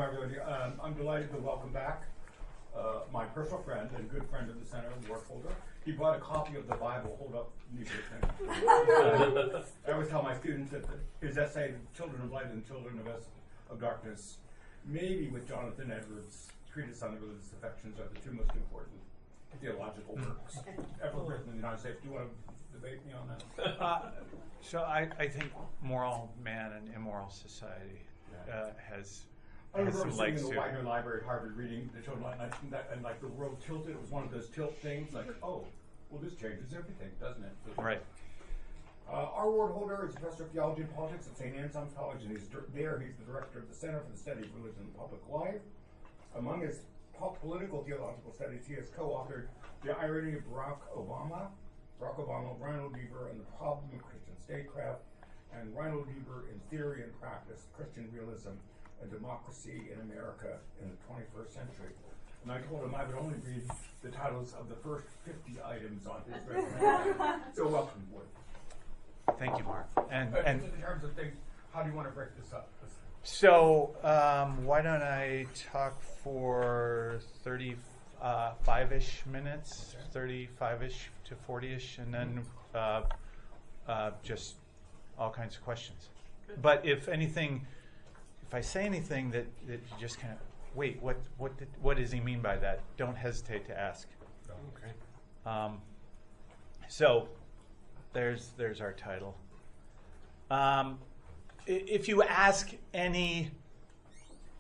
everybody. I'm delighted to welcome back my personal friend and good friend of the Center, Ward Holder. He brought a copy of the Bible. Hold up, I always tell my students that his essay, Children of Light and Children of Darkness, maybe with Jonathan Edwards' treatise on the religious affections, are the two most important theological works ever written in the United States. Do you want to debate me on that? So I think Moral Man and Immoral Society has I remember some sitting legs in the to it. Widener Library at Harvard reading the Children of Light, and like the world tilted. It was one of those tilt things, like, oh, well, this changes everything, doesn't it? Right. Our Ward Holder is a professor of theology and politics at St. Anselm's College, and he's the director of the Center for the Study of Religion and Public Life. Among his political theological studies, he has co-authored The Irony of Barack Obama, Reinhold Niebuhr, and the Problem of Christian Statecraft, and Reinhold Niebuhr in Theory and Practice, Christian Realism, and Democracy in America in the 21st Century. And I told him I would only read the titles of the first 50 items on his resume. So welcome, Ward. Thank you, Mark. And In terms of things, how do you want to break this up? so why don't I talk for 35-ish minutes, 35-ish to 40-ish, and then just all kinds of questions. But if I say anything that you just kind of, wait, what does he mean by that? Don't hesitate to ask. Okay. So there's our title. If you ask any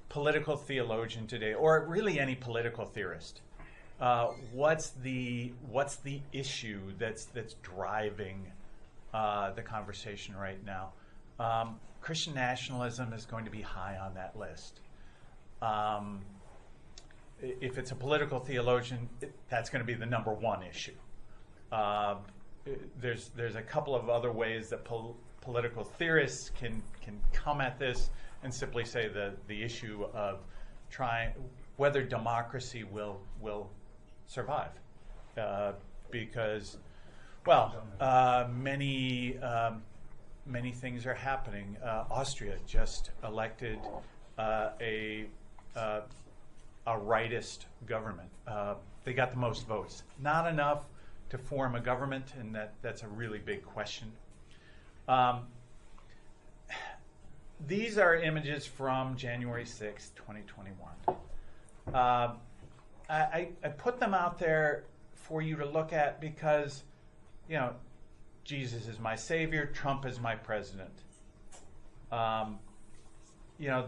political theologian today, or really any political theorist, what's the issue that's driving the conversation right now? Christian nationalism is going to be high on that list. If it's a political theologian, that's going to be the number one issue. There's a couple of other ways that political theorists can come at this and simply say the issue of whether democracy will survive, because many things are happening. Austria just elected a rightist government. They got the most votes. Not enough to form a government, and that's a really big question. These are images from January 6, 2021. I put them out there for you to look at because, Jesus is my savior, Trump is my president.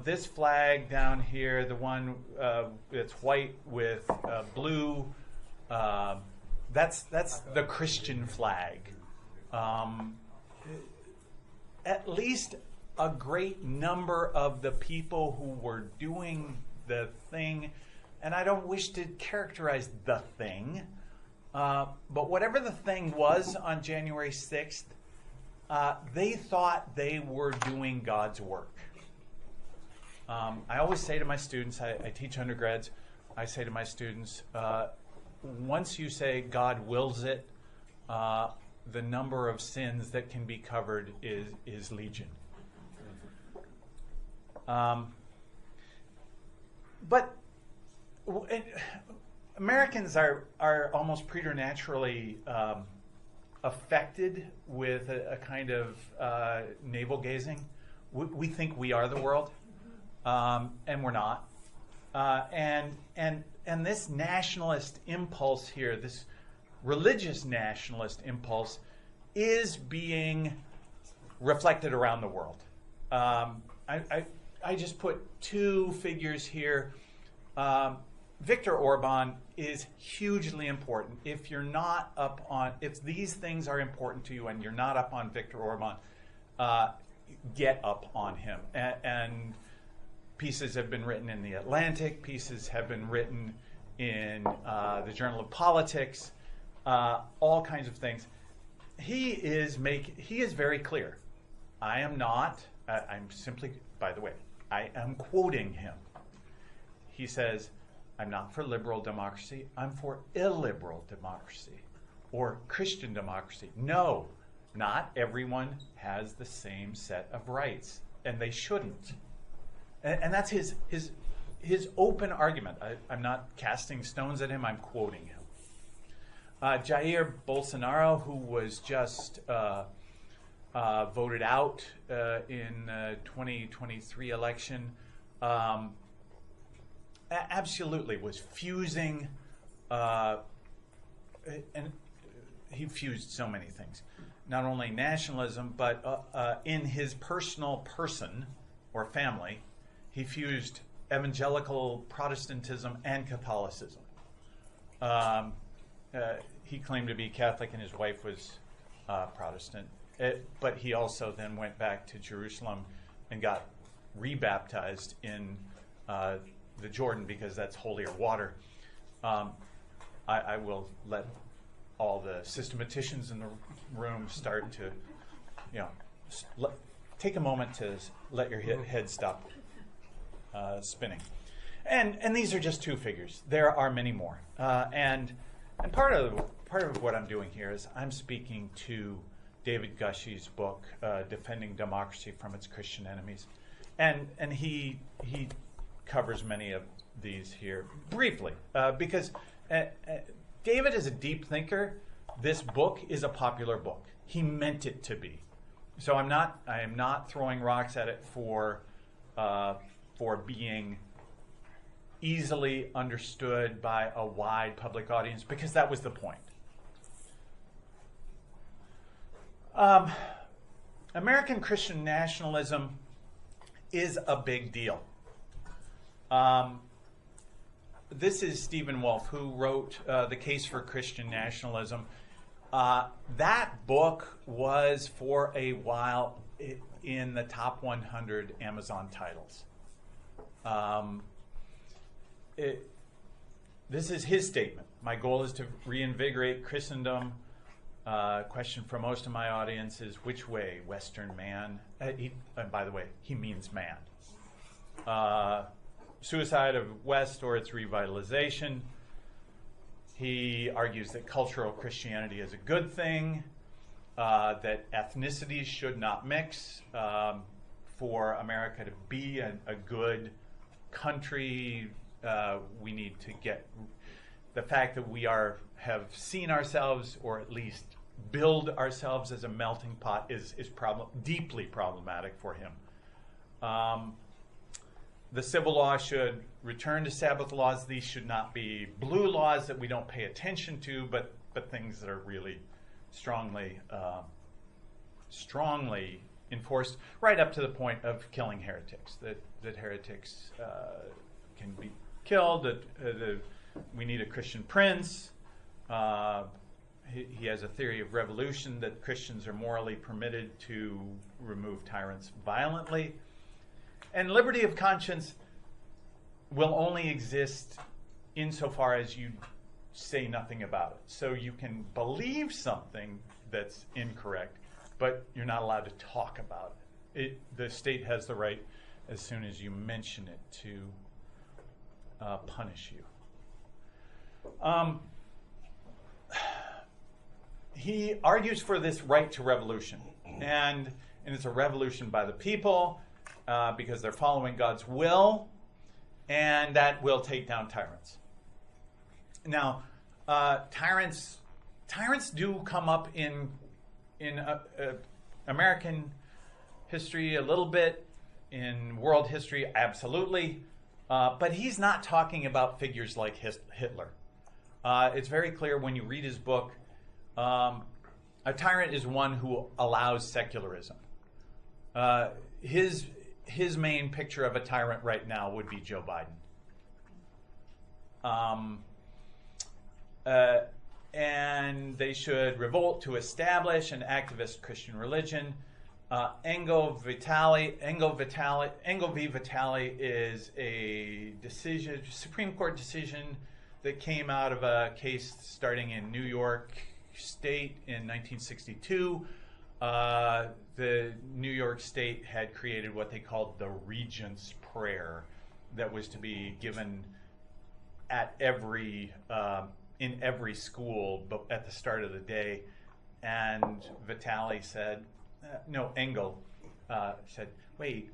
This flag down here, the one that's white with blue, that's the Christian flag. At least a great number of the people who were doing the thing, and I don't wish to characterize the thing, but whatever the thing was on January 6th, they thought they were doing God's work. I always say to my students, I teach undergrads, I say to my students, once you say God wills it, the number of sins that can be covered is legion. But Americans are almost preternaturally affected with a kind of navel gazing. We think we are the world, and we're not. And this nationalist impulse here, this religious nationalist impulse, is being reflected around the world. I just put two figures here. Viktor Orban is hugely important. If these things are important to you and you're not up on Viktor Orban, get up on him. And pieces have been written in The Atlantic, pieces have been written in the Journal of Politics, all kinds of things. He is very clear. I am not, I'm simply, by the way, I am quoting him. He says, I'm not for liberal democracy, I'm for illiberal democracy or Christian democracy. No, not everyone has the same set of rights, and they shouldn't. And that's his his open argument. I'm not casting stones at him, I'm quoting him. Jair Bolsonaro, who was just voted out in 2023 election, absolutely was fusing, and he fused so many things. Not only nationalism, but in his personal person or family, he fused evangelical Protestantism and Catholicism. He claimed to be Catholic and his wife was Protestant. But he also then went back to Jerusalem and got rebaptized in the Jordan because that's holier water. I will let all the systematicians in the room start to, take a moment to let your head stop spinning. And these are just two figures. There are many more. And part of what I'm doing here is I'm speaking to David Gushee's book, Defending Democracy from Its Christian Enemies. And he covers many of these here briefly, because David is a deep thinker. This book is a popular book. He meant it to be. So I am not throwing rocks at it for being easily understood by a wide public audience, because that was the point. American Christian nationalism is a big deal. This is Stephen Wolfe, who wrote The Case for Christian Nationalism. That book was for a while in the top 100 Amazon titles. This is his statement. My goal is to reinvigorate Christendom. Question for most of my audience is, which way, Western man? And by the way, he means man. Suicide of West or its revitalization. He argues that cultural Christianity is a good thing, that ethnicities should not mix. For America to be a good country, we need to get the fact that we have seen ourselves, or at least build ourselves as a melting pot, is deeply problematic for him. The civil law should return to Sabbath laws. These should not be blue laws that we don't pay attention to, but things that are really strongly enforced, right up to the point of killing heretics. That heretics can be killed. That we need a Christian prince. He has a theory of revolution that Christians are morally permitted to remove tyrants violently. And liberty of conscience will only exist insofar as you say nothing about it. So you can believe something that's incorrect, but you're not allowed to talk about it. The state has the right, as soon as you mention it, to punish you. He argues for this right to revolution, and it's a revolution by the people, because they're following God's will, and that will take down tyrants. Now, tyrants do come up in American history a little bit, in world history absolutely, but he's not talking about figures like Hitler. It's very clear when you read his book, a tyrant is one who allows secularism. His main picture of a tyrant right now would be Joe Biden. And they should revolt to establish an activist Christian religion. Engo v. Vitale is a Supreme Court decision that came out of a case starting in New York State in 1962. The New York State had created what they called the Regent's Prayer, that was to be given at in every school, but at the start of the day. And Vitale said, Engel said, wait,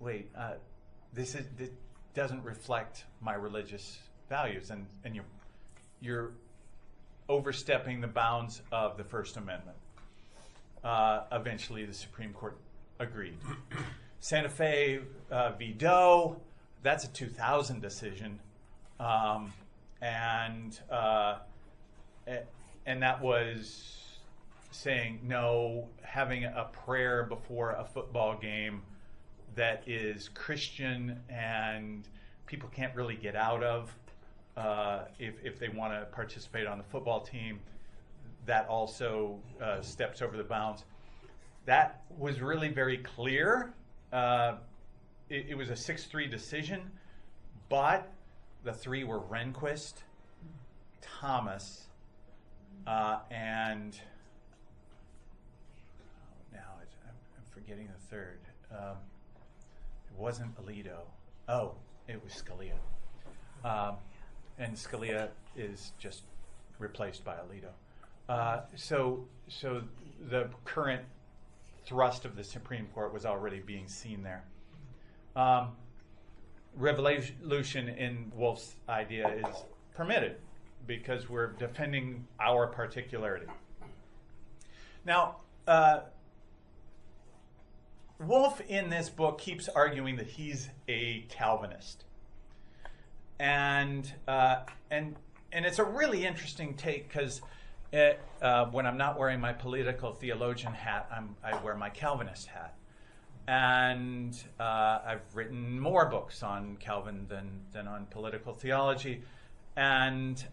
doesn't reflect my religious values, and you're overstepping the bounds of the First Amendment. Eventually, the Supreme Court agreed. Santa Fe v. Doe, that's a 2000 decision, and that was saying no, having a prayer before a football game that is Christian and people can't really get out of if they want to participate on the football team, that also steps over the bounds. That was really very clear. It was a 6-3 decision, but the three were Rehnquist, Thomas, and I'm forgetting the third. It wasn't Alito. Oh, it was Scalia. And Scalia is just replaced by Alito. So the current thrust of the Supreme Court was already being seen there. Revolution in Wolf's idea is permitted because we're defending our particularity. Now, Wolf in this book keeps arguing that he's a Calvinist, and it's a really interesting take because when I'm not wearing my political theologian hat, I wear my Calvinist hat, and I've written more books on Calvin than on political theology, and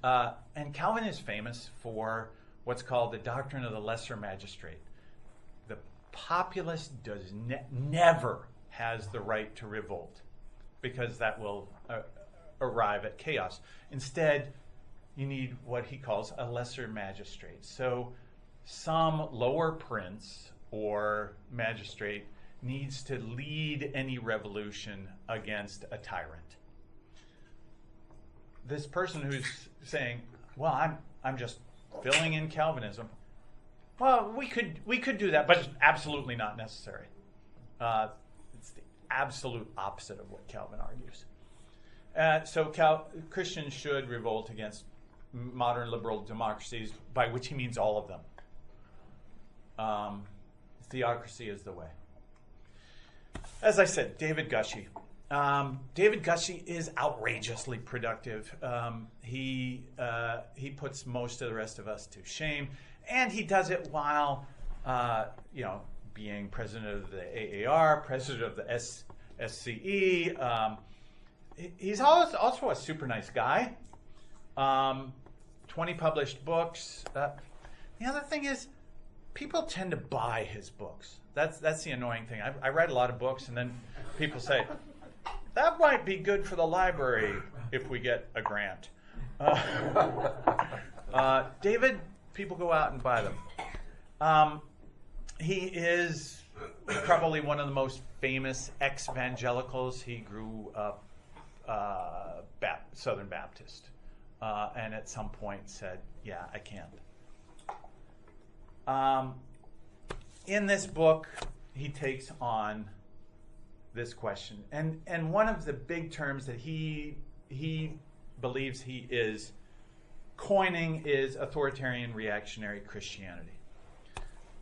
Calvin is famous for what's called the doctrine of the lesser magistrate. The populace does never has the right to revolt because that will arrive at chaos. Instead, you need what he calls a lesser magistrate. So some lower prince or magistrate needs to lead any revolution against a tyrant. This person who's saying, well, I'm just filling in Calvinism. Well, we could do that, but it's absolutely not necessary. It's the absolute opposite of what Calvin argues. So Christians should revolt against modern liberal democracies, by which he means all of them. Theocracy is the way. As I said, David Gushee. David Gushee is outrageously productive. He puts most of the rest of us to shame, and he does it while, being president of the AAR, president of the SCE. He's also a super nice guy. 20 published books. The other thing is, people tend to buy his books. That's the annoying thing. I read a lot of books, and then people say, that might be good for the library if we get a grant. David, people go out and buy them. He is probably one of the most famous ex-evangelicals. He grew up Southern Baptist, and at some point said, yeah, I can't. In this book, he takes on this question. And one of the big terms that he believes he is coining is authoritarian reactionary Christianity.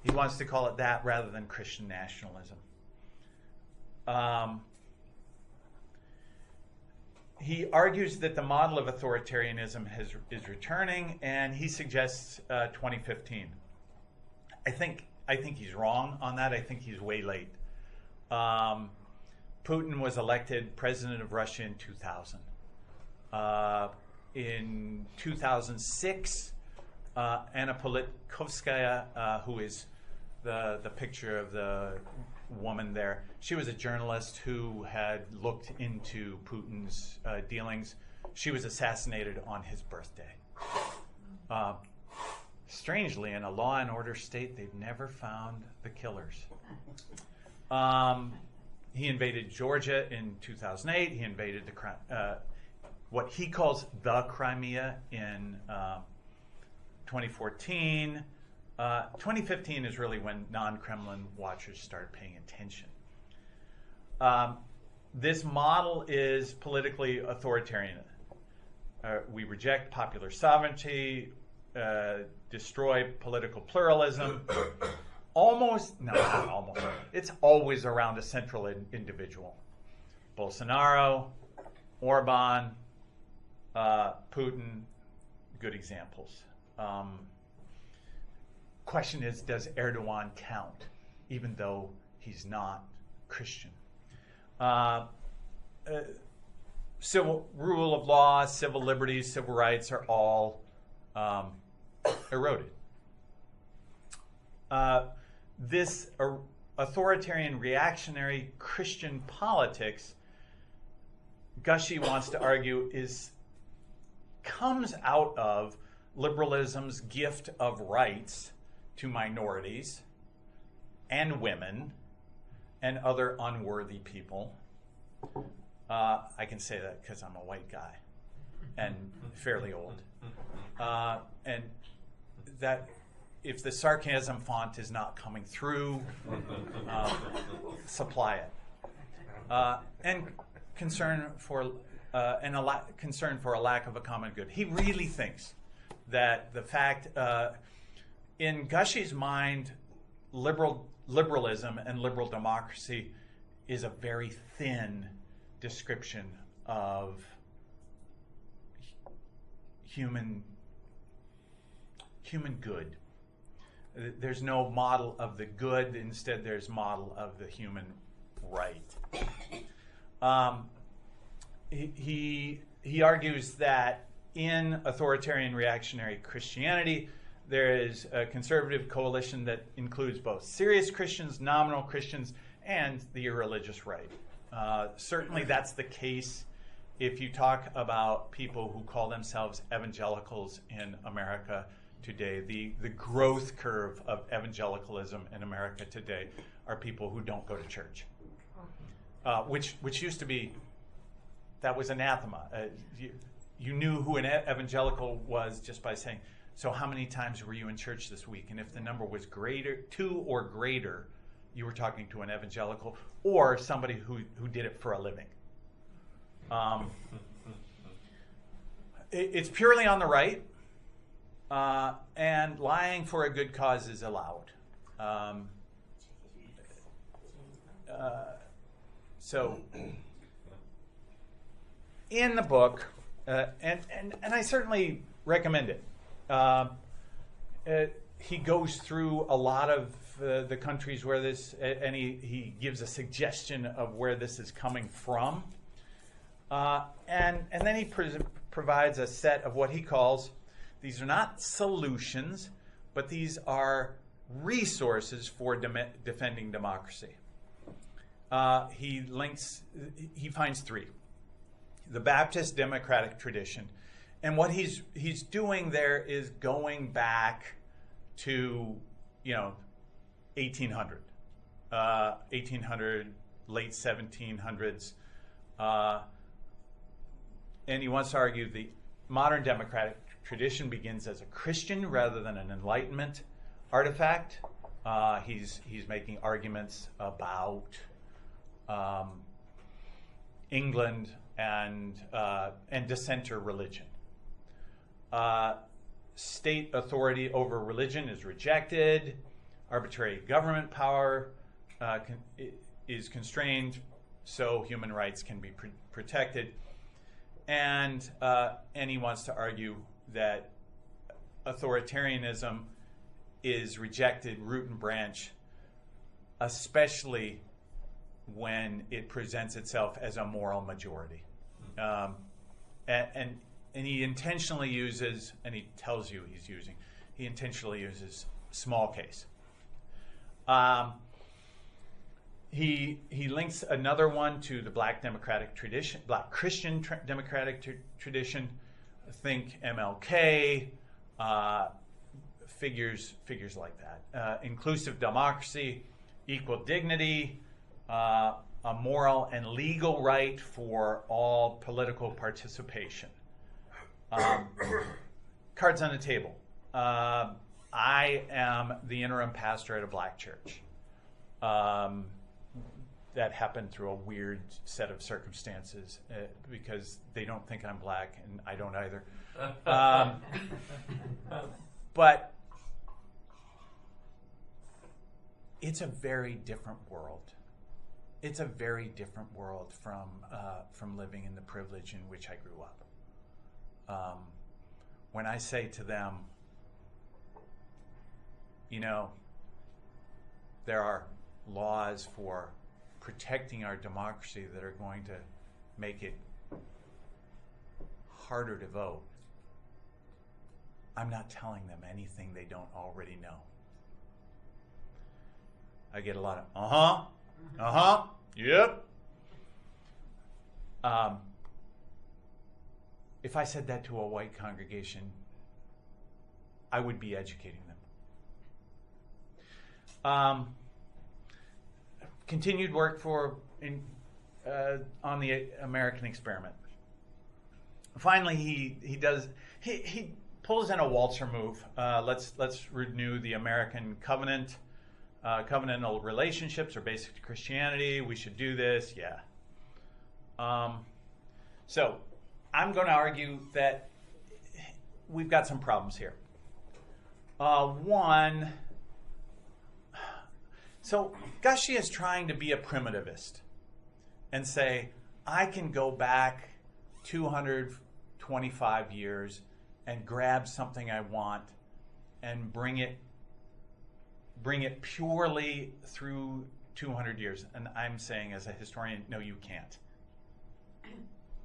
He wants to call it that rather than Christian nationalism. He argues that the model of authoritarianism is returning, and he suggests 2015. I think he's wrong on that. I think he's way late. Putin was elected president of Russia in 2000. In 2006, Anna Politkovskaya, who is the picture of the woman there, she was a journalist who had looked into Putin's dealings. She was assassinated on his birthday. Strangely, in a law and order state, they've never found the killers. He invaded Georgia in 2008. He invaded what he calls the Crimea in 2014. 2015 is really when non-Kremlin watchers started paying attention. This model is politically authoritarian. We reject popular sovereignty, destroy political pluralism. Not almost. It's always around a central individual. Bolsonaro, Orban, Putin, good examples. Question is, does Erdogan count, even though he's not Christian? Civil rule of law, civil liberties, civil rights are all eroded. This authoritarian, reactionary Christian politics, Gushee wants to argue, comes out of liberalism's gift of rights to minorities and women and other unworthy people. I can say that because I'm a white guy and fairly old. And that if the sarcasm font is not coming through, supply it. And concern for concern for a lack of a common good. He really thinks that the fact, in Gushee's mind, liberalism and liberal democracy is a very thin description of human good. There's no model of the good. Instead, there's model of the human right. He argues that in authoritarian reactionary Christianity, there is a conservative coalition that includes both serious Christians, nominal Christians, and the irreligious right. Certainly that's the case if you talk about people who call themselves evangelicals in America today. The growth curve of evangelicalism in America today are people who don't go to church, which used to be, that was anathema. You knew who an evangelical was just by saying, so how many times were you in church this week? And if the number was greater, 2 or greater, you were talking to an evangelical or somebody who did it for a living. It's purely on the right, and lying for a good cause is allowed. So in the book, and I certainly recommend it, he goes through a lot of the countries where this, and he gives a suggestion of where this is coming from. And then he provides a set of what he calls, these are not solutions, but these are resources for defending democracy. He finds 3. The Baptist democratic tradition. And what he's doing there is going back to, 1800, late 1700s. And he wants to argue the modern democratic tradition begins as a Christian rather than an Enlightenment artifact. He's making arguments about England and dissenter religion. State authority over religion is rejected. Arbitrary government power is constrained, so human rights can be protected. And he wants to argue that authoritarianism is rejected root and branch, especially when it presents itself as a moral majority. And he intentionally uses, and he tells you he intentionally uses small case. He links another one to the Black democratic tradition, Black Christian democratic tradition. Think MLK, figures like that. Inclusive democracy, equal dignity, a moral and legal right for all political participation. Cards on the table. I am the interim pastor at a Black church. that happened through a weird set of circumstances because they don't think I'm black, and I don't either. But it's a very different world. It's a very different world from living in the privilege in which I grew up. When I say to them, there are laws for protecting our democracy that are going to make it harder to vote, I'm not telling them anything they don't already know. I get a lot of, yep. If I said that to a white congregation, I would be educating them. Continued work on the American experiment. Finally, he pulls in a waltzer move. Let's renew the American covenant. Covenantal relationships are basic to Christianity. We should do this. Yeah. So I'm going to argue that we've got some problems here. One. So Gushee is trying to be a primitivist and say, I can go back 225 years and grab something I want and bring it purely through 200 years. And I'm saying as a historian, no, you can't.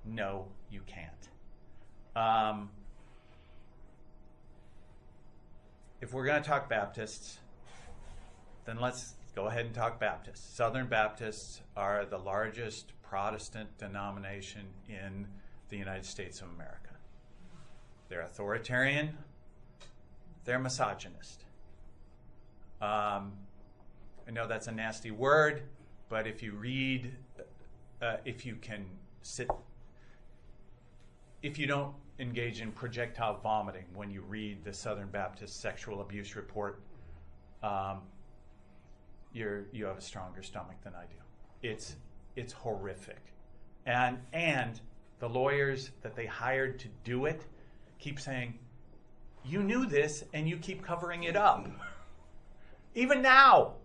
No, you can't. If we're going to talk Baptists, then let's go ahead and talk Baptists. Southern Baptists are the largest Protestant denomination in the United States of America. They're authoritarian. They're misogynist. I know that's a nasty word, but if you read, if you don't engage in projectile vomiting when you read the Southern Baptist Sexual Abuse Report, you have a stronger stomach than I do. It's horrific, and the lawyers that they hired to do it keep saying, you knew this and you keep covering it up. Even now.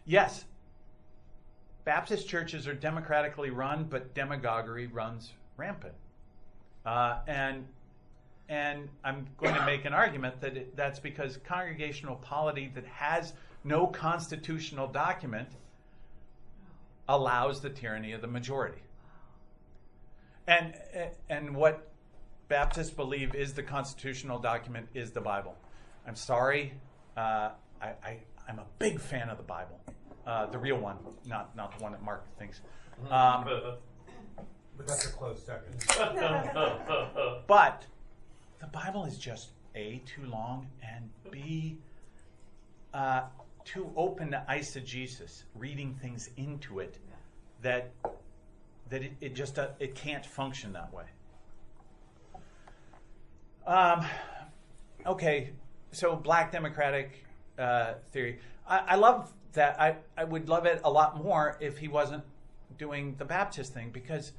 Yes, Baptist churches are democratically run, but demagoguery runs rampant. And I'm going to make an argument that that's because congregational polity that has no constitutional document allows the tyranny of the majority. And what Baptists believe is the constitutional document is the Bible. I'm sorry, I'm a big fan of the Bible, the real one, not the one that Mark thinks. But that's a close second. But the Bible is just A, too long, and B, too open to eisegesis, reading things into it that it just it can't function that way. Okay, so black democratic theory. I love that. I would love it a lot more if he wasn't doing the Baptist thing, because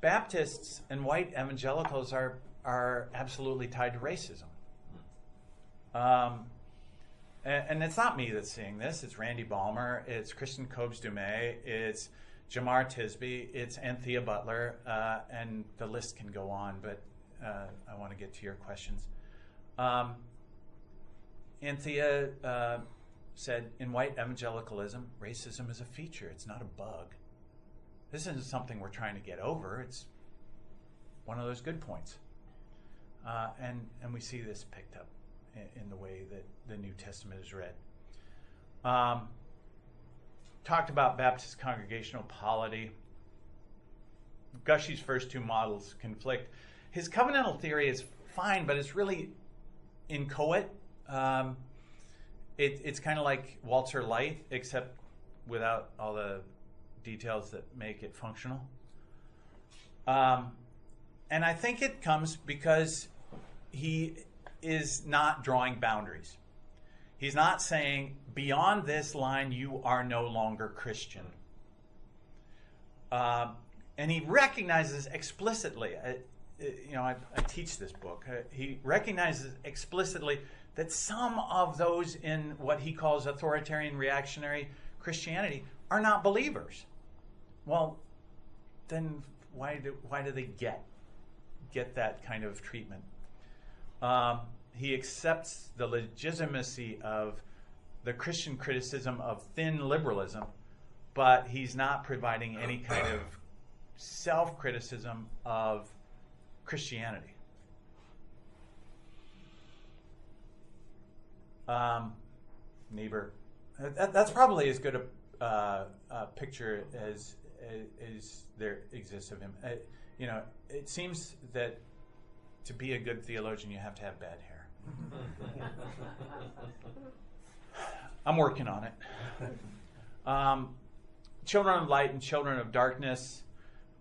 Baptists and white evangelicals are absolutely tied to racism. And it's not me that's seeing this. It's Randy Ballmer. It's Kristen Kobes-Dumais. It's Jamar Tisby. It's Anthea Butler. And the list can go on, but I want to get to your questions. Anthea said, in white evangelicalism, racism is a feature. It's not a bug. This isn't something we're trying to get over. It's one of those good points. And we see this picked up in the way that the New Testament is read. Talked about Baptist congregational polity. Gushee's first two models conflict. His covenantal theory is fine, but it's really inchoate. It's kind of like Walzer Light, except without all the details that make it functional. And I think it comes because he is not drawing boundaries. He's not saying, beyond this line, you are no longer Christian. And he recognizes explicitly, I teach this book, he recognizes explicitly that some of those in what he calls authoritarian reactionary Christianity are not believers. Well, then why do they get that kind of treatment? He accepts the legitimacy of the Christian criticism of thin liberalism, but he's not providing any kind of self-criticism of Christianity. Niebuhr. That's probably as good a picture as there exists of him. It seems that to be a good theologian, you have to have bad hair. I'm working on it. Children of Light and Children of Darkness,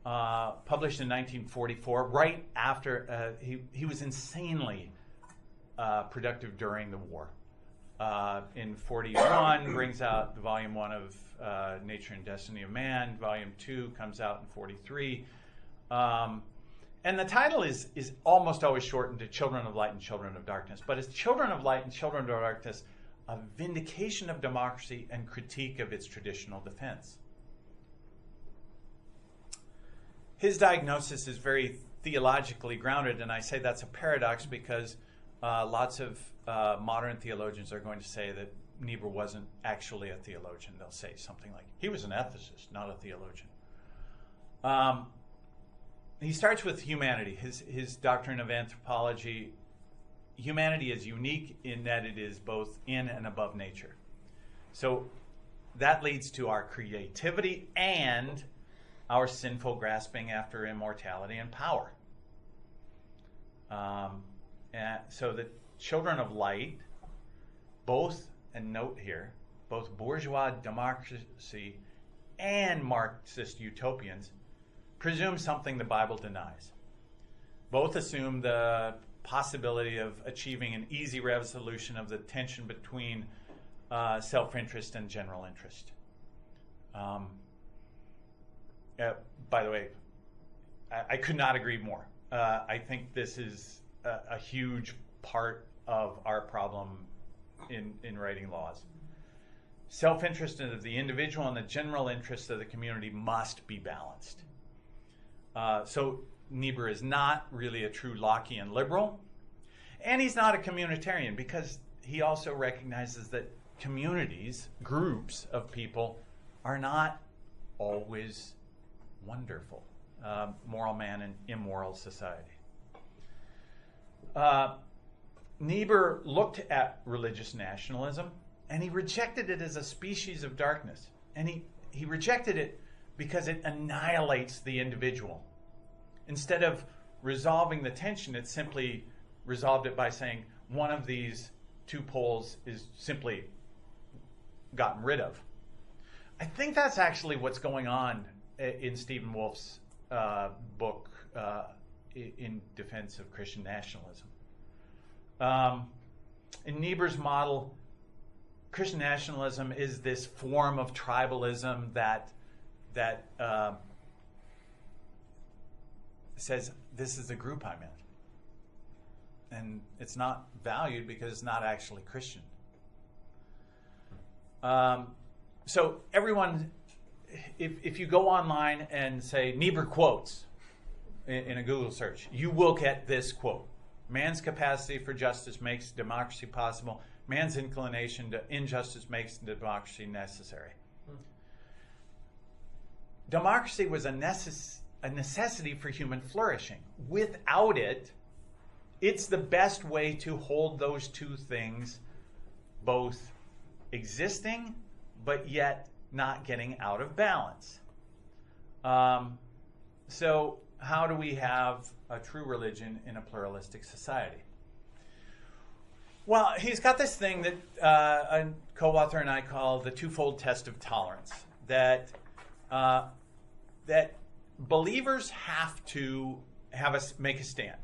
published in 1944, right after he was insanely productive during the war. In 41, brings out the volume 1 of Nature and Destiny of Man. Volume 2 comes out in 43. And the title is almost always shortened to Children of Light and Children of Darkness. But it's Children of Light and Children of Darkness, a vindication of democracy and critique of its traditional defense. His diagnosis is very theologically grounded, and I say that's a paradox because lots of modern theologians are going to say that Niebuhr wasn't actually a theologian. They'll say something like, he was an ethicist, not a theologian. He starts with humanity, his doctrine of anthropology. Humanity is unique in that it is both in and above nature. So that leads to our creativity and our sinful grasping after immortality and power. And so the children of light, both, and note here, both bourgeois democracy and Marxist utopians presume something the Bible denies. Both assume the possibility of achieving an easy resolution of the tension between self-interest and general interest. By the way, I could not agree more. I think this is a huge part of our problem in writing laws. Self-interest of the individual and the general interest of the community must be balanced. So Niebuhr is not really a true Lockean liberal, and he's not a communitarian because he also recognizes that communities, groups of people, are not always wonderful. Moral man and immoral society. Niebuhr looked at religious nationalism and he rejected it as a species of darkness. And he rejected it because it annihilates the individual. Instead of resolving the tension, it simply resolved it by saying one of these two poles is simply gotten rid of. I think that's actually what's going on in Stephen Wolf's book, In Defense of Christian Nationalism. In Niebuhr's model, Christian nationalism is this form of tribalism that says this is the group I'm in, and it's not valued because it's not actually Christian. So everyone, if you go online and say Niebuhr quotes in a Google search, you will get this quote. Man's capacity for justice makes democracy possible. Man's inclination to injustice makes democracy necessary. Democracy was a necessity for human flourishing. Without it, it's the best way to hold those two things both existing but yet not getting out of balance. So how do we have a true religion in a pluralistic society? Well, he's got this thing that a co-author and I call the twofold test of tolerance, that believers have to make a stand.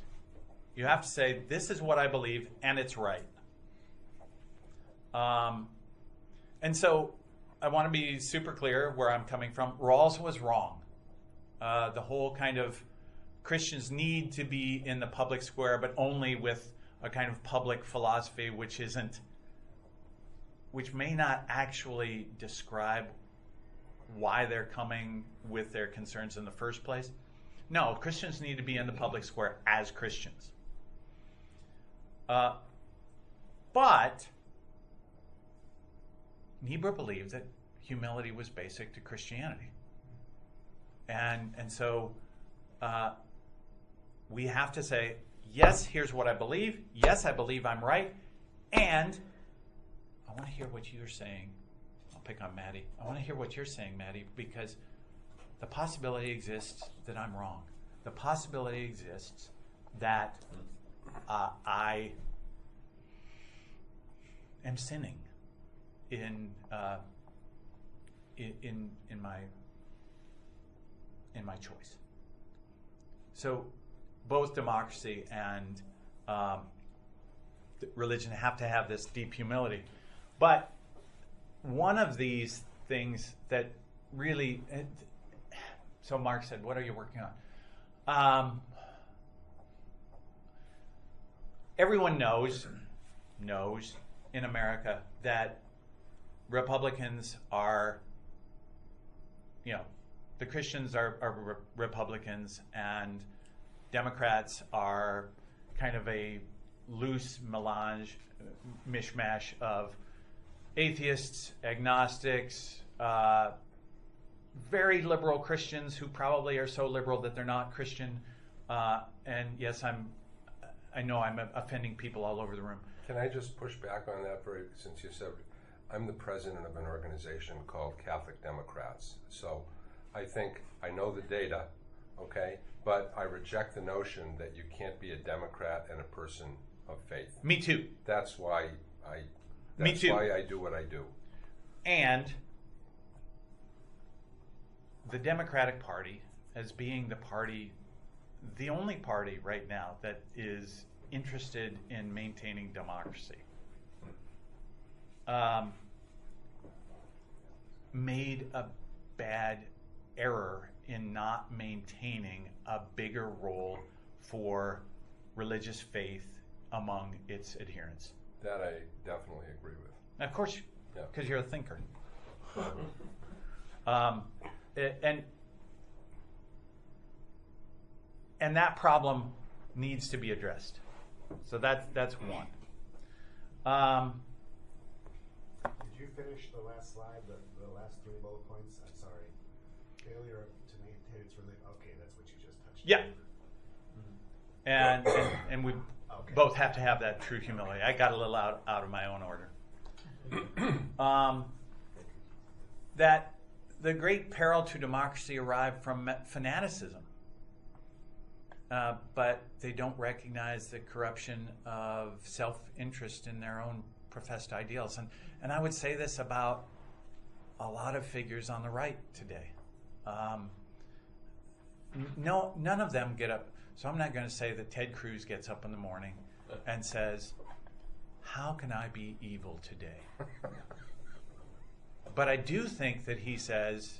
You have to say, this is what I believe, and it's right. And so I want to be super clear where I'm coming from. Rawls was wrong. The whole kind of Christians need to be in the public square, but only with a kind of public philosophy which may not actually describe why they're coming with their concerns in the first place. No, Christians need to be in the public square as Christians. But Niebuhr believed that humility was basic to Christianity. And so we have to say, yes, here's what I believe. Yes, I believe I'm right. And I want to hear what you're saying. I'll pick on Maddie. I want to hear what you're saying, Maddie, because the possibility exists that I'm wrong. The possibility exists that I am sinning in my choice. So both democracy and religion have to have this deep humility. But one of these things that really, so Mark said, what are you working on? Everyone knows in America that Republicans are, the Christians are Republicans, and Democrats are kind of a loose melange, mishmash of atheists, agnostics, very liberal Christians who probably are so liberal that they're not Christian. And yes, I know I'm offending people all over the room. Can I just push back on that since you said I'm the president of an organization called Catholic Democrats. So I think I know the data, okay, but I reject the notion that you can't be a Democrat and a person of faith. Me too. That's why I do what I do. And the Democratic Party, as being the only party right now that is interested in maintaining democracy, made a bad error in not maintaining a bigger role for religious faith among its adherents. That I definitely agree with. Of course, because you're a thinker. And that problem needs to be addressed. So that's one. Did you finish the last slide, the last 3 bullet points? I'm sorry. Failure to maintain its okay, that's what you just touched on. Yeah. And we both have to have that true humility. I got a little out of my own order. That the great peril to democracy arrived from fanaticism. But they don't recognize the corruption of self-interest in their own professed ideals. And I would say this about a lot of figures on the right today. None of them get up. So I'm not going to say that Ted Cruz gets up in the morning and says, how can I be evil today? But I do think that he says,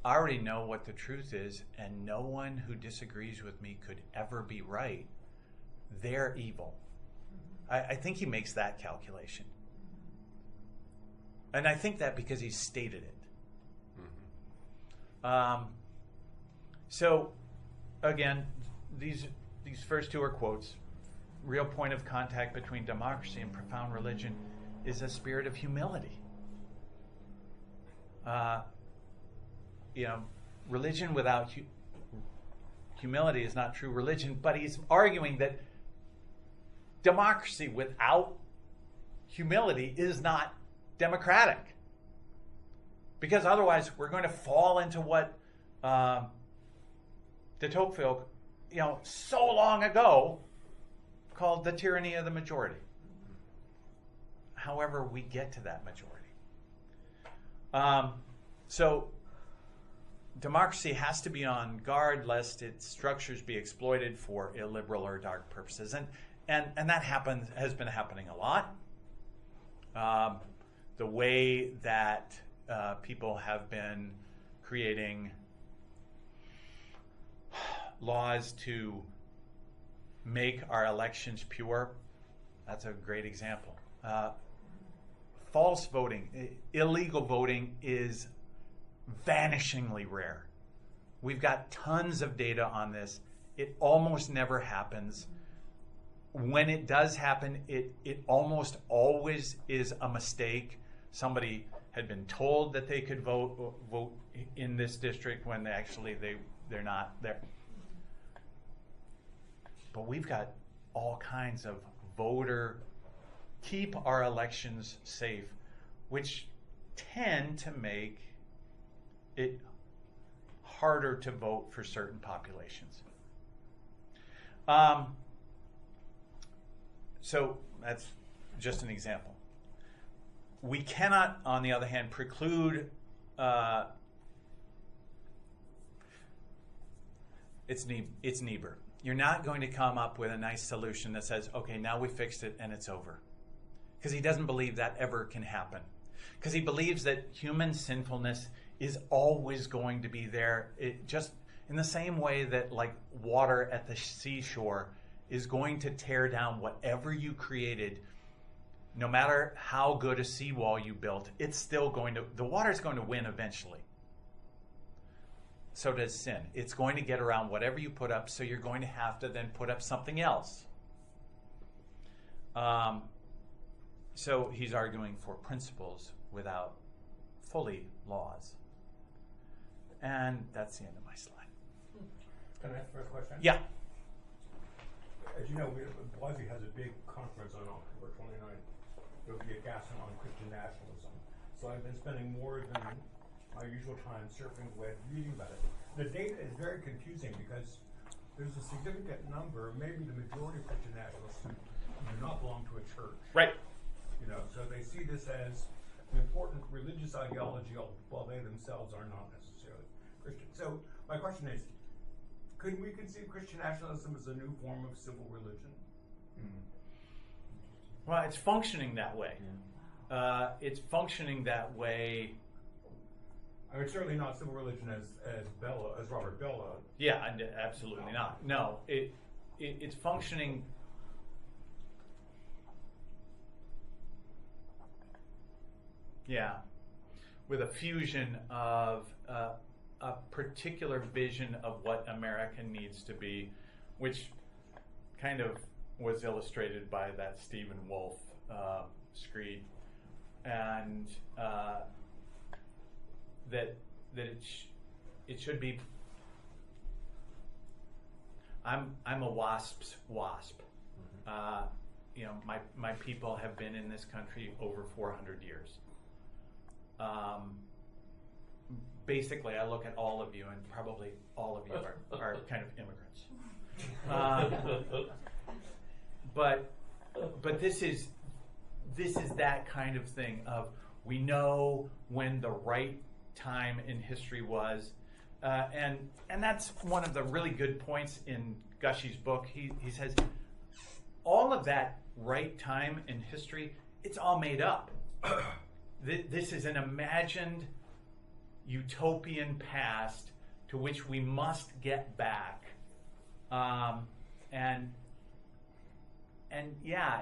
I already know what the truth is, and no one who disagrees with me could ever be right. They're evil. I think he makes that calculation. And I think that because he stated it. So, again, these first 2 are quotes. Real point of contact between democracy and profound religion is a spirit of humility. Religion without humility is not true religion, but he's arguing that democracy without humility is not democratic. Because otherwise we're going to fall into what de Tocqueville, so long ago called the tyranny of the majority. However we get to that majority. So democracy has to be on guard lest its structures be exploited for illiberal or dark purposes. And that has been happening a lot. The way that people have been creating laws to make our elections pure, that's a great example. False voting, illegal voting is vanishingly rare. We've got tons of data on this. It almost never happens. When it does happen, it almost always is a mistake. Somebody had been told that they could vote in this district when they're not there. But we've got all kinds of keep our elections safe, which tend to make it harder to vote for certain populations. So that's just an example. We cannot, on the other hand, preclude it's Niebuhr. You're not going to come up with a nice solution that says, okay, now we fixed it and it's over. Because he doesn't believe that ever can happen. Because he believes that human sinfulness is always going to be there. It just in the same way that like water at the seashore is going to tear down whatever you created, no matter how good a seawall you built, it's still the water's going to win eventually. So does sin. It's going to get around whatever you put up, so you're going to have to then put up something else. So he's arguing for principles without fully laws. And that's the end of my slide. Can I ask for a question? Yeah. As you know, Boise has a big conference on October 29th. There'll be a gasson on Christian nationalism. So I've been spending more than my usual time surfing the web, reading about it. The data is very confusing because there's a significant number, maybe the majority of Christian nationalists who do not belong to a church. Right. You know, so they see this as an important religious ideology, while they themselves are not necessarily Christian. So my question is, could we conceive Christian nationalism as a new form of civil religion? Well, it's functioning that way. It's functioning that way. I mean, certainly not civil religion as Robert Bella. Yeah, absolutely not. No, it's functioning. Yeah, with a fusion of a particular vision of what America needs to be, which kind of was illustrated by that Stephen Wolfe screed, and that it should be. I'm a WASP's WASP. You know, my people have been in this country over 400 years. Basically, I look at all of you, and probably all of you are kind of immigrants. But this is that kind of thing of we know when the right time in history was, and that's one of the really good points in Gushee's book. He says all of that right time in history, it's all made up. This is an imagined utopian past to which we must get back, and yeah,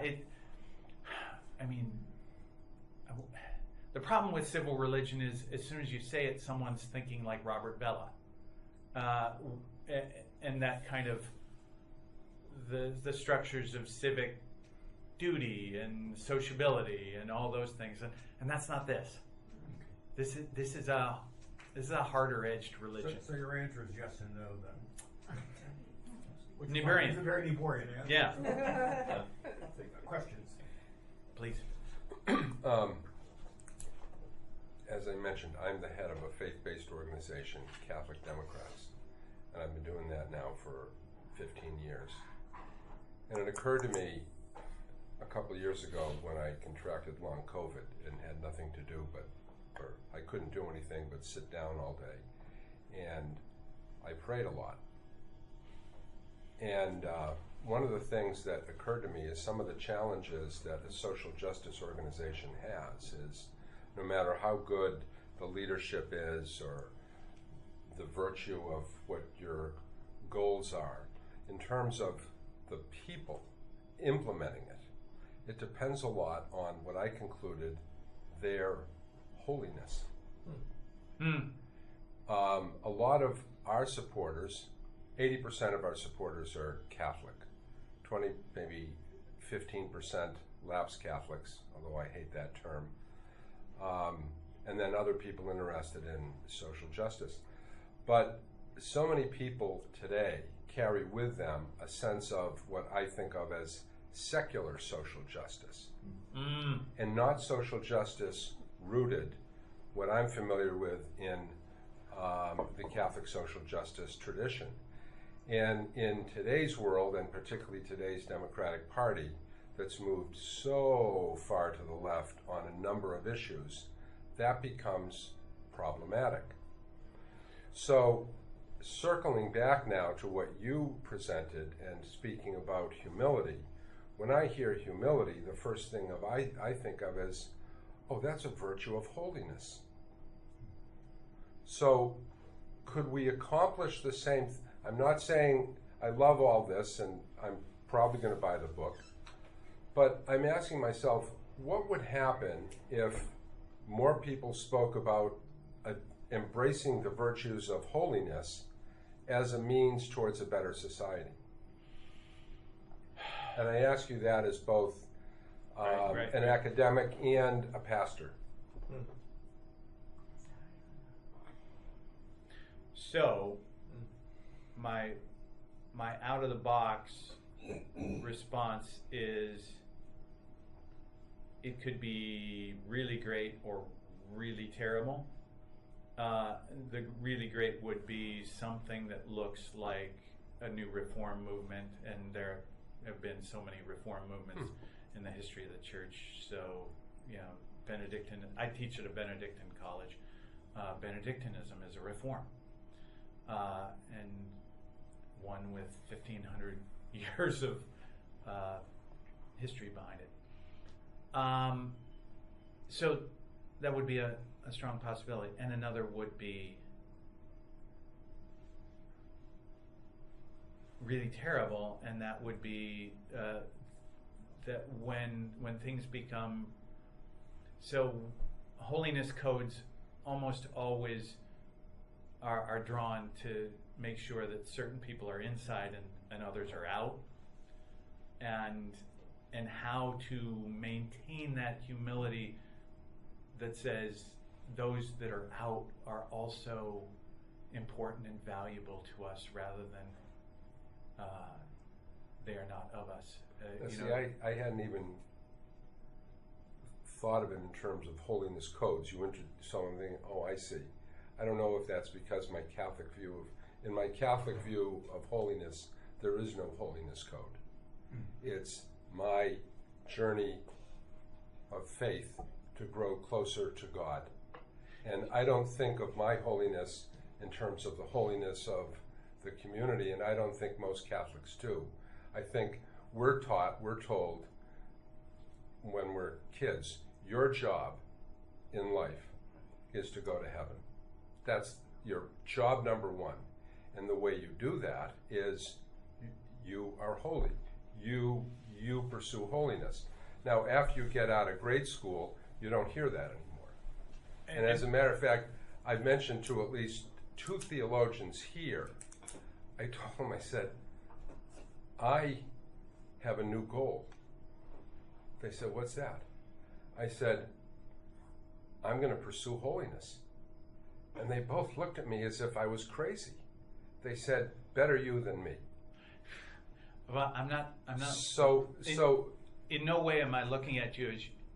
I mean, the problem with civil religion is as soon as you say it, someone's thinking like Robert Bella, and that kind of the structures of civic duty and sociability and all those things, and that's not this. This is a harder edged religion. So your answer is yes and no then. Niebuhrian. It's a very Niebuhrian answer. Yeah. Questions? Please. As I mentioned, I'm the head of a faith-based organization, Catholic Democrats, and I've been doing that now for 15 years. And it occurred to me a couple of years ago when I contracted long COVID and had nothing to do or I couldn't do anything but sit down all day. And I prayed a lot. And one of the things that occurred to me is some of the challenges that a social justice organization has is no matter how good the leadership is or the virtue of what your goals are, in terms of the people implementing it, it depends a lot on what I concluded their holiness. A lot of our supporters, 80% of our supporters are Catholic, 20, maybe 15% lapsed Catholics, although I hate that term, and then other people interested in social justice. But so many people today carry with them a sense of what I think of as secular social justice, and not social justice rooted, what I'm familiar with in the Catholic social justice tradition. And in today's world, and particularly today's Democratic Party, that's moved so far to the left on a number of issues, that becomes problematic. So, circling back now to what you presented and speaking about humility, when I hear humility, the first thing I think of is, oh, that's a virtue of holiness. So, could we accomplish the same? I'm not saying I love all this, and I'm probably going to buy the book, but I'm asking myself, what would happen if more people spoke about embracing the virtues of holiness as a means towards a better society? And I ask you that as both an academic and a pastor. So, my out of the box response is it could be really great or really terrible. The really great would be something that looks like a new reform movement, and there have been so many reform movements in the history of the church. So, Benedictine, I teach at a Benedictine college. Benedictinism is a reform, and one with 1,500 years of history behind it. So that would be a strong possibility. And another would be really terrible, and that would be that when things become so, holiness codes almost always are drawn to make sure that certain people are inside and others are out, and how to maintain that humility that says those that are out are also important and valuable to us rather than they are not of us. I hadn't even thought of it in terms of holiness codes. You introduced something, oh, I see. I don't know if that's because in my Catholic view of holiness, there is no holiness code. It's my journey of faith to grow closer to God. And I don't think of my holiness in terms of the holiness of the community, and I don't think most Catholics do. I think we're told when we're kids, your job in life is to go to heaven. That's your job number one. And the way you do that is you are holy. You pursue holiness. Now, after you get out of grade school, you don't hear that anymore. And as a matter of fact, I've mentioned to at least 2 theologians here, I told them, I said, I have a new goal. They said, what's that? I said, I'm going to pursue holiness. And they both looked at me as if I was crazy. They said, better you than me. Well, I'm not. So in no way am I looking at you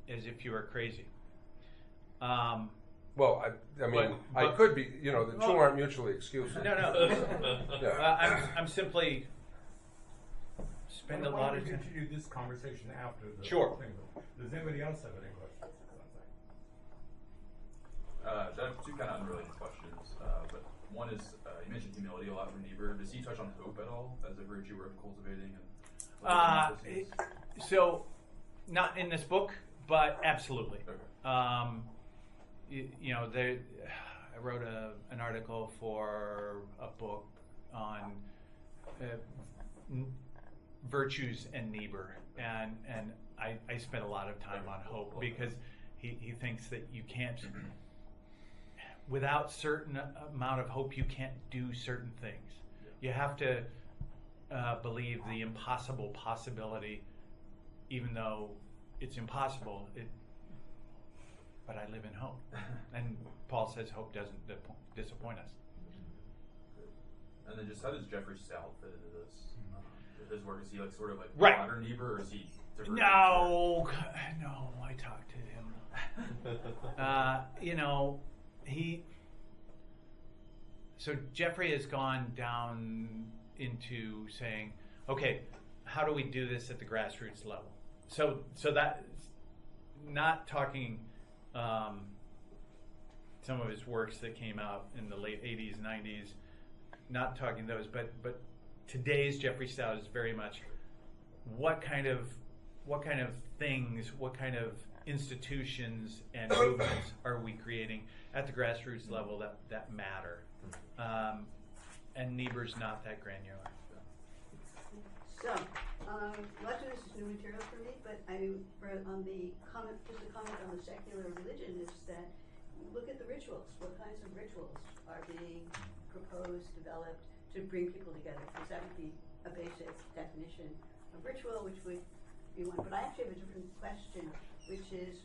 as if you were crazy. Well, I mean, I could be. The two aren't mutually exclusive. No. Yeah. I'm simply spend a lot of time. Why don't we continue this conversation after the Sure. thing? Does anybody else have any questions? I have 2 kind of unrelated questions, but one is, you mentioned humility a lot from Niebuhr. Does he touch on hope at all as a virtue worth cultivating? And So, not in this book, but absolutely. Okay. I wrote an article for a book on virtues and Niebuhr, and I spent a lot of time on hope because he thinks that you can't, without certain amount of hope, you can't do certain things. You have to believe the impossible possibility, even though it's impossible. But I live in hope, and Paul says hope doesn't disappoint us. And then just how does Jeffrey Stout fit into this? His work, is he like sort of like Right. modern Niebuhr, or is he divergent? No, I talked to him. So Jeffrey has gone down into saying, okay, how do we do this at the grassroots level? So that, not talking some of his works that came out in the late 80s, 90s, not talking those, but today's Jeffrey Stout is very much what kind of things, what kind of institutions and movements are we creating at the grassroots level that matter? And Niebuhr's not that granular. So, much of this is new material for me, but on the comment, just a comment on the secular religion is that look at the rituals. What kinds of rituals are being proposed, developed to bring people together? Because that would be a basic definition of ritual, which would be one. But I actually have a different question, which is,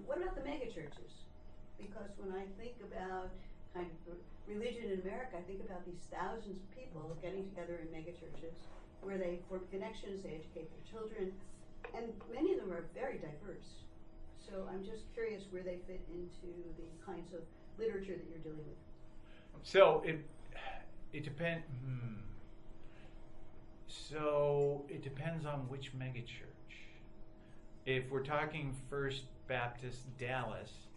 what about the megachurches? Because when I think about kind of religion in America, I think about these thousands of people getting together in megachurches where they form connections, they educate their children, and many of them are very diverse. So I'm just curious where they fit into the kinds of literature that you're dealing with. So it depends. So it depends on which megachurch. If we're talking First Baptist Dallas,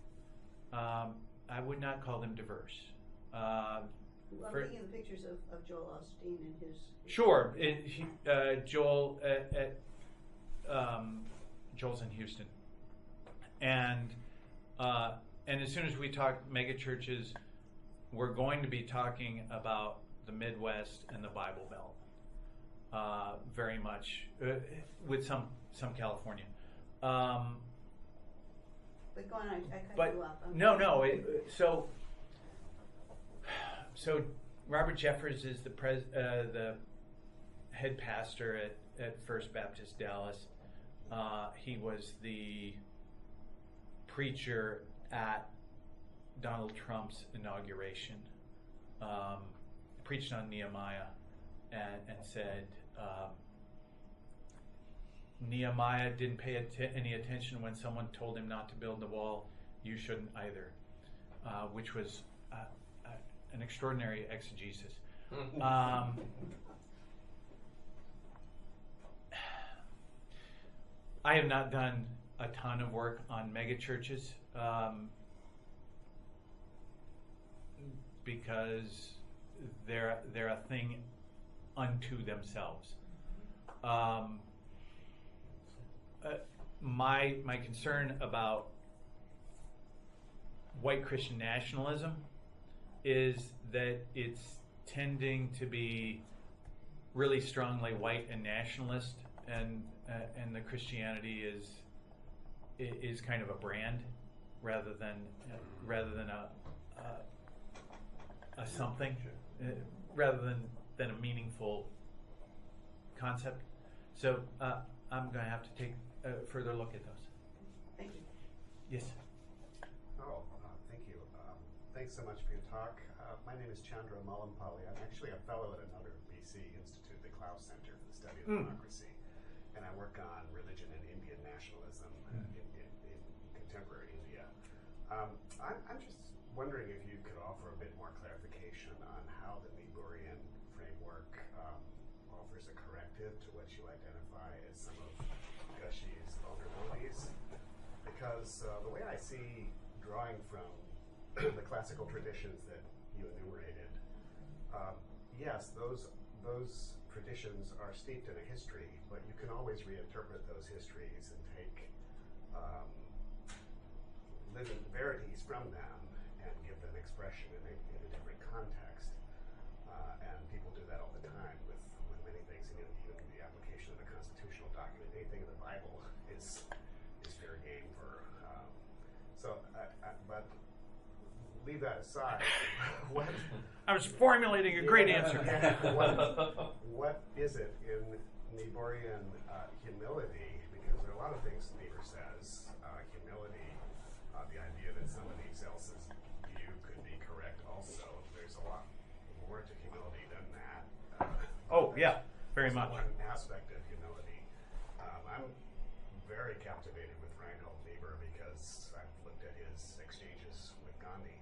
I would not call them diverse. I'm thinking of the pictures of Joel Osteen and his. Sure, Joel Joel's in Houston, and as soon as we talk megachurches, we're going to be talking about the Midwest and the Bible Belt, very much with some California. But go on, I cut you off. So Robert Jeffers is the head pastor at First Baptist Dallas. He was the preacher at Donald Trump's inauguration. Preached on Nehemiah and said Nehemiah didn't pay any attention when someone told him not to build the wall. You shouldn't either, which was an extraordinary exegesis. I have not done a ton of work on megachurches because they're a thing unto themselves. My concern about white Christian nationalism is that it's tending to be really strongly white and nationalist, and the Christianity is kind of a brand rather than a something, rather than a meaningful concept. So I'm going to have to take a further look at those. Thank you. Yes. Thank you. Thanks so much for your talk. My name is Chandra Malampalli. I'm actually a fellow at another BC institute, the Klaus Center for the Study of Democracy, and I work on religion and Indian nationalism in contemporary India. I'm just wondering if you could offer a bit more clarification on how the Niebuhrian framework offers a corrective to what you identify as some of Gushee's vulnerabilities. Because the way I see, drawing from the classical traditions that you enumerated, yes, those traditions are steeped in a history, but you can always reinterpret those histories and take living verities from them and give them expression in a different context. And people do that all the time with many things. And even the application of a constitutional document, anything in the Bible is fair game for. But leave that aside. I was formulating a great answer. What is it in Niebuhrian humility? Because there are a lot of things Niebuhr says. Humility, the idea that somebody else's view could be correct also. There's a lot more to humility than that. Oh, yeah, very much. One aspect of humility. I'm very captivated with Reinhold Niebuhr because I've looked at his exchanges with Gandhi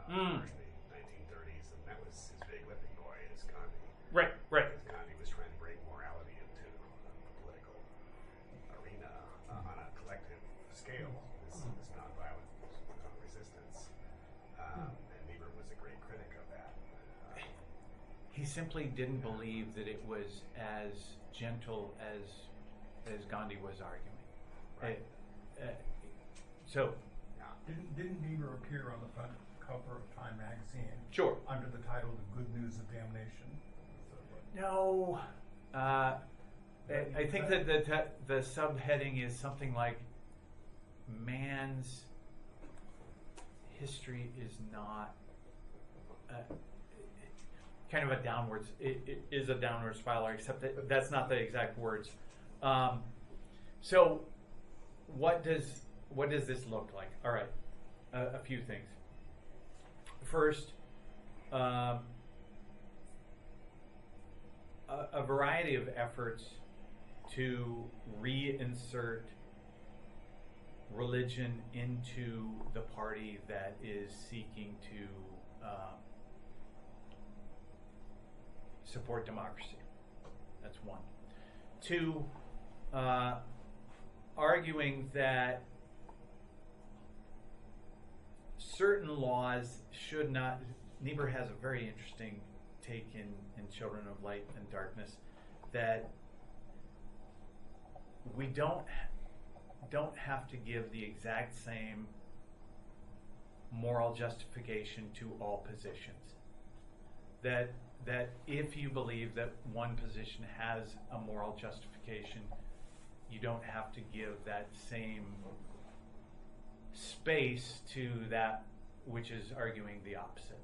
during the 1930s, and that was his big whipping boy, is Gandhi. Right. Because Gandhi was trying to bring morality into the political arena on a collective scale, this nonviolent resistance. And Niebuhr was a great critic of that. He simply didn't believe that it was as gentle as Gandhi was arguing. Right. So, Didn't Niebuhr appear on the front cover of Time magazine? Sure. Under the title "The Good News of Damnation"? No. I think that the subheading is something like man's history is not kind of a downwards. It is a downward spiral, except that that's not the exact words. So, what does this look like? All right, a few things. First, a variety of efforts to reinsert religion into the party that is seeking to support democracy. That's one. Two, arguing that certain laws should not. Niebuhr has a very interesting take in Children of Light and Darkness, that we don't have to give the exact same moral justification to all positions. That if you believe that one position has a moral justification, you don't have to give that same space to that which is arguing the opposite.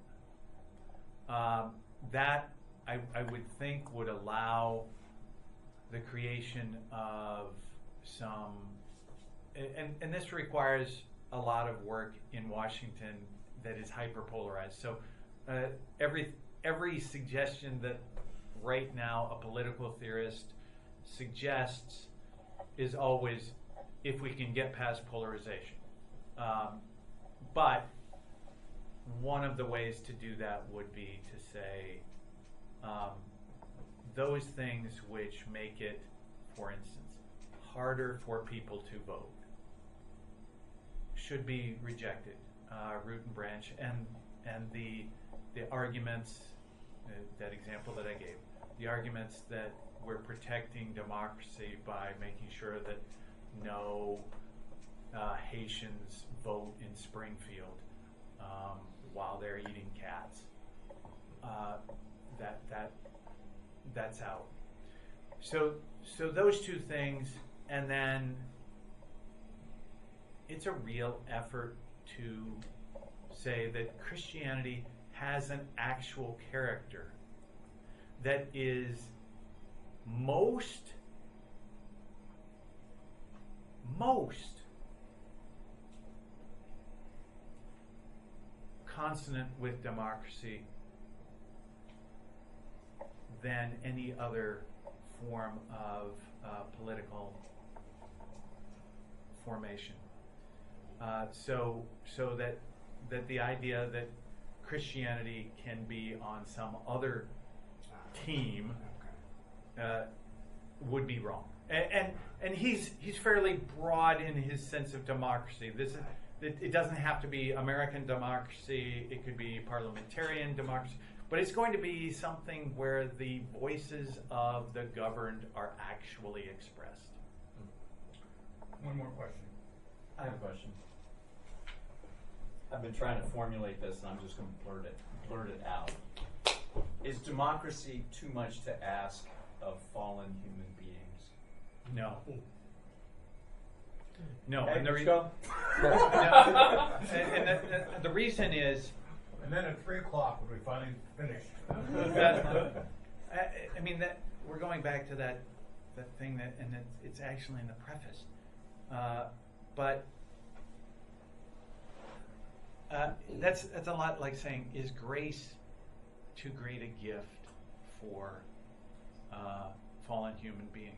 That I would think would allow the creation of some, and this requires a lot of work in Washington that is hyperpolarized. So every suggestion that right now a political theorist suggests is always if we can get past polarization. But one of the ways to do that would be to say those things which make it, for instance, harder for people to vote should be rejected, root and branch, and the arguments, that example that I gave, the arguments that we're protecting democracy by making sure that no Haitians vote in Springfield while they're eating cats. That's out. So those two things, and then it's a real effort to say that Christianity has an actual character that is most consonant with democracy than any other form of political formation. So that the idea that Christianity can be on some other team would be wrong. And he's fairly broad in his sense of democracy. It doesn't have to be American democracy. It could be parliamentarian democracy. but it's going to be something where the voices of the governed are actually expressed. One more question. I have a question. I've been trying to formulate this, and I'm just going to blurt it out. Is democracy too much to ask of fallen human beings? No. No, Okay, and the let's go. the reason is, And then at 3 o'clock, when we finally finished. I mean that we're going back to that thing that, and it's actually in the preface, but that's a lot like saying, is grace too great a gift for fallen human beings?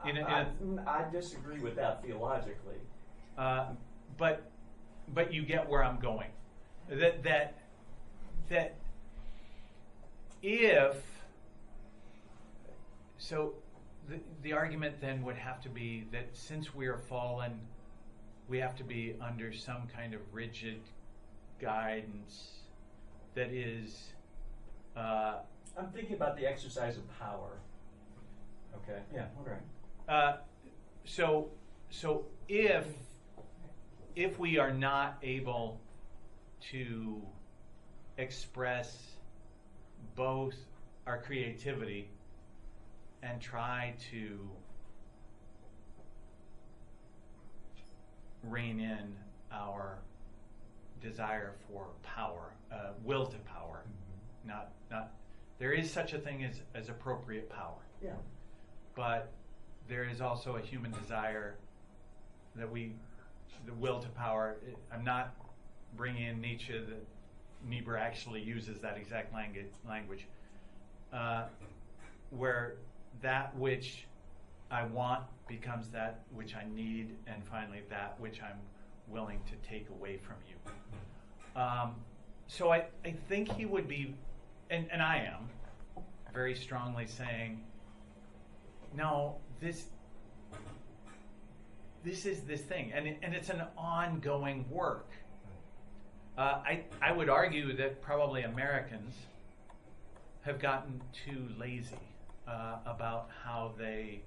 I disagree with that theologically. But you get where I'm going. That if so, the argument then would have to be that since we are fallen, we have to be under some kind of rigid guidance that is. I'm thinking about the exercise of power. Okay. Yeah. All right. So if we are not able to express both our creativity and try to rein in our desire for power, will to power, not there is such a thing as appropriate power. Yeah. But there is also a human desire that the will to power. I'm not bringing in Nietzsche. That Niebuhr actually uses that exact language, where that which I want becomes that which I need, and finally that which I'm willing to take away from you. So I think he would be, and I am, very strongly saying, no, this is this thing, and it's an ongoing work. I would argue that probably Americans have gotten too lazy about how they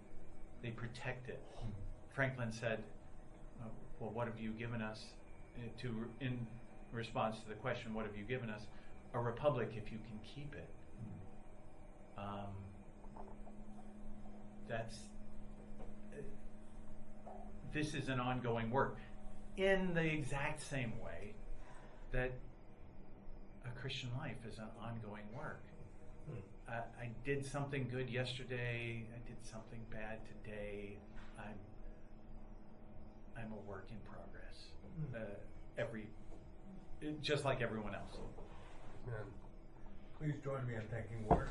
protect it. Franklin said, "Well, what have you given us?" In response to the question, "What have you given us?" A republic, if you can keep it. This is an ongoing work, in the exact same way that a Christian life is an ongoing work. I did something good yesterday. I did something bad today. I'm a work in progress. Just like everyone else. Man. Please join me in thanking Ward.